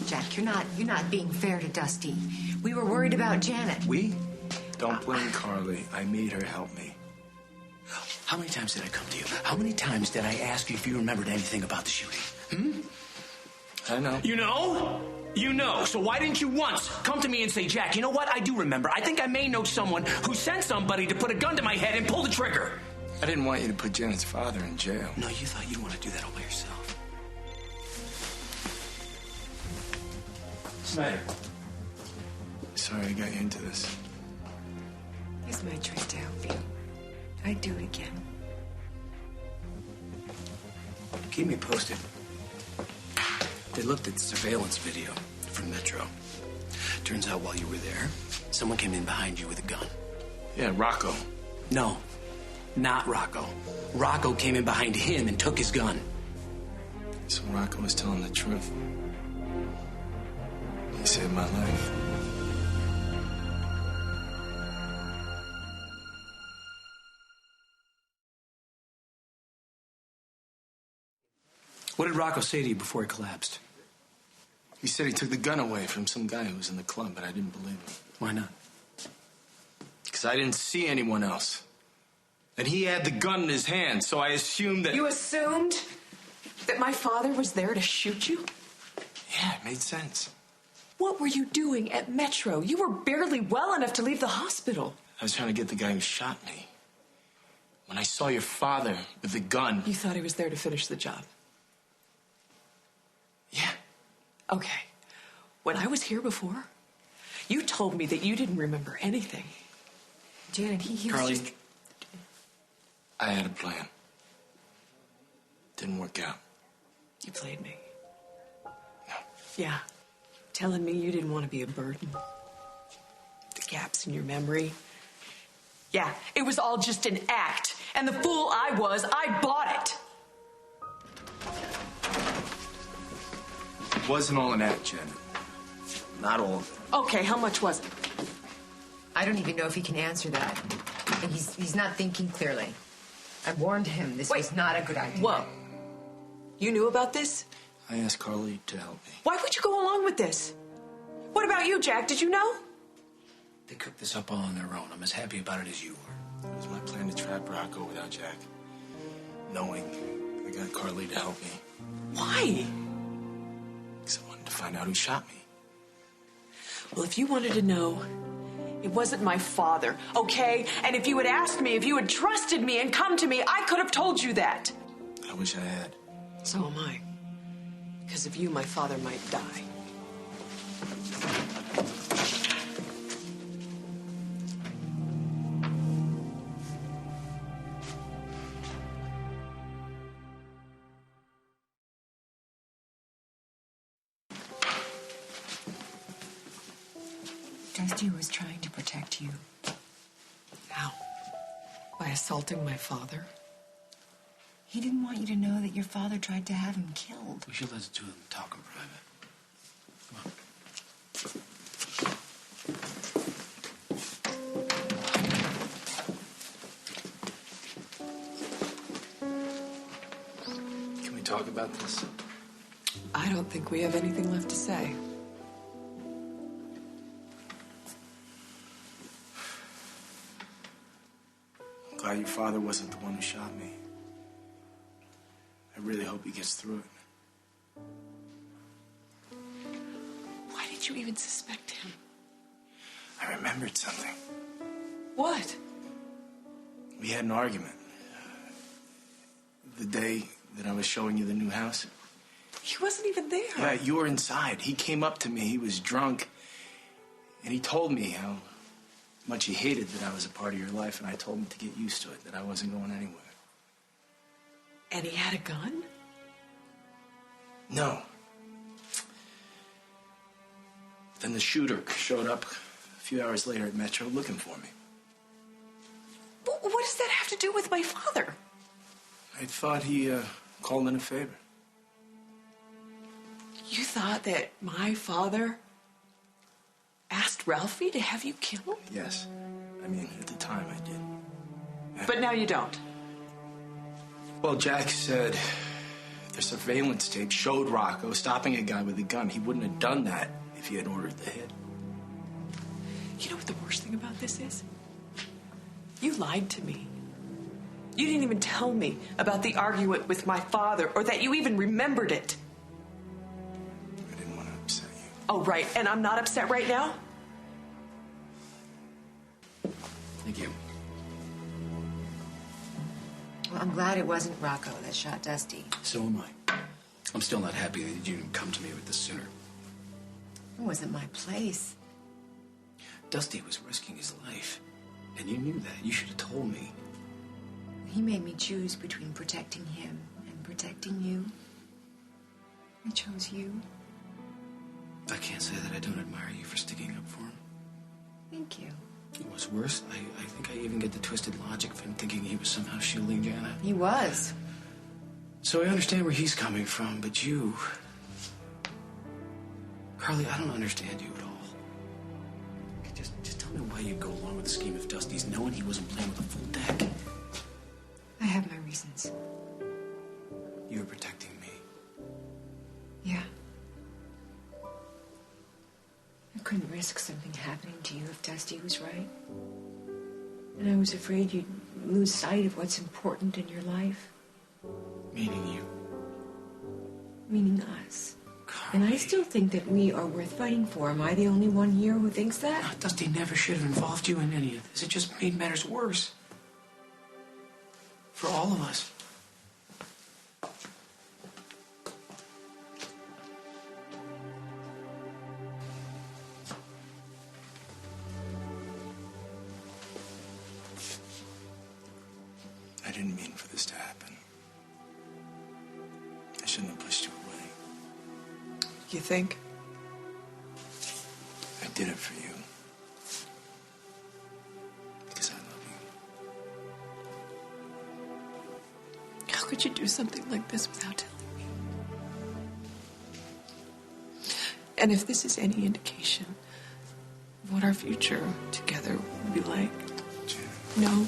Jack, you're not being fair to Dusty. We were worried about Janet. We? Don't blame Carly. I made her help me. How many times did I come to you? How many times did I ask you if you remembered anything about the shooting? I know. You know? You know. So why didn't you once come to me and say, Jack, you know what? I do remember. I think I may know someone who sent somebody to put a gun to my head and pull the trigger. I didn't want you to put Janet's father in jail. No, you thought you'd want to do that all by yourself. Snyder. Sorry I got you into this. It's my choice to help you. I'd do it again. Keep me posted. They looked at surveillance video from Metro. Turns out while you were there, someone came in behind you with a gun. Yeah, Rocco. No, not Rocco. Rocco came in behind him and took his gun. So Rocco was telling the truth. He saved my life. What did Rocco say to you before he collapsed? He said he took the gun away from some guy who was in the club, but I didn't believe him. Why not? Because I didn't see anyone else. And he had the gun in his hand, so I assumed that... You assumed that my father was there to shoot you? Yeah, it made sense. What were you doing at Metro? You were barely well enough to leave the hospital. I was trying to get the guy who shot me. When I saw your father with the gun... You thought he was there to finish the job? Yeah. Okay. When I was here before, you told me that you didn't remember anything. Janet, he was Carly. just... I had a plan. Didn't work out. You played me. No. Yeah. Telling me you didn't want to be a burden. The gaps in your memory. Yeah, it was all just an act. And the fool I was, I bought it. It wasn't all an act, Janet. Not all of it. Okay, how much was it? I don't even know if he can answer that. And he's not thinking clearly. I warned him this was not a good idea. Whoa. You knew about this? I asked Carly to help me. Why would you go along with this? What about you, Jack? Did you know? They cooked this up all on their own. I'm as happy about it as you are. It was my plan to trap Rocco without Jack. Knowing I got Carly to help me. Why? Because I wanted to find out who shot me. Well, if you wanted to know, it wasn't my father, okay? And if you had asked me, if you had trusted me and come to me, I could have told you that. I wish I had. So am I. Because of you, my father might die. Dusty was trying to protect you. How? By assaulting my father? He didn't want you to know that your father tried to have him killed. We should let the two of them talk in private. Come on. Can we talk about this? I don't think we have anything left to say. I'm glad your father wasn't the one who shot me. I really hope he gets through it. Why did you even suspect him? I remembered something. What? We had an argument. The day that I was showing you the new house. He wasn't even there. Yeah, you were inside. He came up to me. He was drunk. And he told me how much he hated that I was a part of your life. And I told him to get used to it, that I wasn't going anywhere. And he had a gun? No. Then the shooter showed up a few hours later at Metro looking for me. What does that have to do with my father? I thought he called in a favor. You thought that my father asked Ralphie to have you killed? Yes. I mean, at the time I did. But now you don't. Well, Jack said The surveillance tape showed Rocco stopping a guy with a gun. He wouldn't have done that if he had ordered the hit. You know what the worst thing about this is? You lied to me. You didn't even tell me about the argument with my father or that you even remembered it. I didn't want to upset you. Oh, right. And I'm not upset right now? Thank you. Well, I'm glad it wasn't Rocco that shot Dusty. So am I. I'm still not happy that you didn't come to me with this sooner. It wasn't my place. Dusty was risking his life, and you knew that. You should have told me. He made me choose between protecting him and protecting you. I chose you. I can't say that I don't admire you for sticking up for him. Thank you. What's worse, I think I even get the twisted logic of him thinking he was somehow shielding Jana. He was. So I understand where he's coming from, but you... Carly, I don't understand you at all. Just tell me why you'd go along with the scheme of Dusty's knowing he wasn't playing with a full deck. I have my reasons. You were protecting me. Yeah. I couldn't risk something happening to you if Dusty was right. And I was afraid you'd lose sight of what's important in your life. Meaning you. Meaning us. Carly. And I still think that we are worth fighting for. Am I the only one here who thinks that? No, Dusty never should have involved you in any of this. It just made matters worse. For all of us. I didn't mean for this to happen. I shouldn't have pushed you away. You think? I did it for you. Because I love you. How could you do something like this without telling me? And if this is any indication of what our future together will be like, Janet. no.